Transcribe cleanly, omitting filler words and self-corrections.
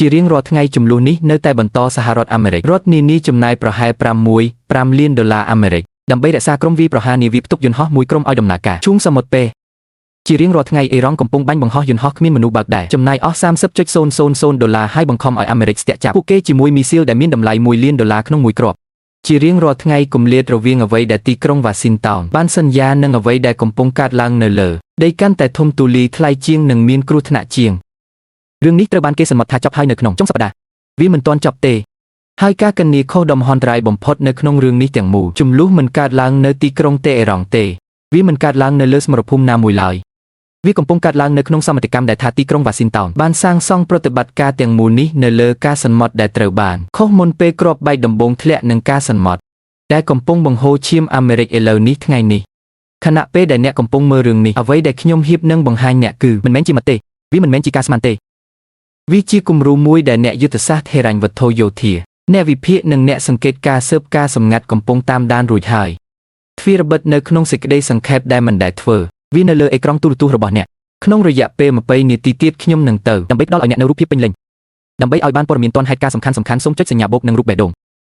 ជារៀងរាល់ថ្ងៃចំនួននេះនៅតែបន្តសហរដ្ឋអាមេរិករដ្ឋនានាចំណាយប្រហែល$5.5 លានអាមេរិកដើម្បីរក្សាក្រុមវាយប្រហារនាវាផ្ទុកយន្តហោះមួយក្រុមឲ្យដំណើរការឈូងសមុទ្រពេជារៀងរាល់ថ្ងៃអ៊ីរ៉ង់កំពុងបាញ់បង្ហោះយន្តហោះគ្មានមនុស្សបើកដែរចំណាយអស់$30.000ហើយបង្ខំឲ្យអាមេរិកស្ទាក់ចាប់ពួកគេជាមួយមីស៊ីលដែលមានតម្លៃ$1 លានក្នុងមួយគ្រាប់ជារៀងរាល់ថ្ងៃគម្លាតរវាងអ្វីដែលទីក្រុងវ៉ាស៊ីនតោនបានសន្យានិងអ្វីដែលកំពុងកើតឡើងនៅលើដីកាន់តែធំទូលាយថ្លៃជាងនិងមានគ្រោះថ្នាក់ជាងរឿងនេះត្រូវបានគេសន្មតថាចប់ហើយនៅក្នុងចុងសប្តាហ៍វាមិនទាន់ចប់ទេហើយការកញ្ញាខុសដ៏មហន្តរាយបំផុតនៅក្នុងរឿងនេះទាំងមូលចំនួនមិនកើតឡើងនៅទីក្រុងតេអេរ៉ង់ទេវាមិនកើតឡើងនៅលើសមរភូមិណាមួយឡើយវាកំពុងកើតឡើងនៅក្នុងសមិទ្ធកម្មដែលថាទីក្រុងវ៉ាស៊ីនតោនបានសាងសង់ប្រតិបត្តិការទាំងមូលនេះនៅលើការសន្មតដែលត្រូវបានខុសមុនពេលគ្រាប់បែកដំបូងធ្លាក់នឹងការសន្មតដែលកំពុងបង្ហូរឈាមអាមេរិកឥឡូវនេះថ្ងៃនេះខណៈពេលដែលអ្នកកំពុងមើលរឿងនេះអ្វីដែលខ្ញុំហ៊ាននឹងបង្ហាញអ្នកគឺមិនមែនជាមតិវាមិនមែនជាការស្មានទេវាជាគំរូមួយដែលអ្នកយុទ្ធសាស្ត្រហិរញ្ញវត្ថុយោធាអ្នកវិភាគនិងអ្នកសង្កេតការស៊ើបការសម្ងាត់កំពុងតាមដានរួចហើយទ្វាររបិទនៅក្នុងសេចក្តីសង្ខេបដែលមិនដែលធ្វើវានៅលើអេក្រង់ទូរទស្សន៍របស់អ្នកក្នុងរយៈពេល20នាទីទៀតខ្ញុំនឹងទៅដើម្បីផ្ដល់ឲ្យអ្នកនូវរូបភាពពេញលេញដើម្បីឲ្យបានព័ត៌មានទាន់ហេតុការណ៍សំខាន់សូមចុចសញ្ញាបូកនឹងរូបបេះដូង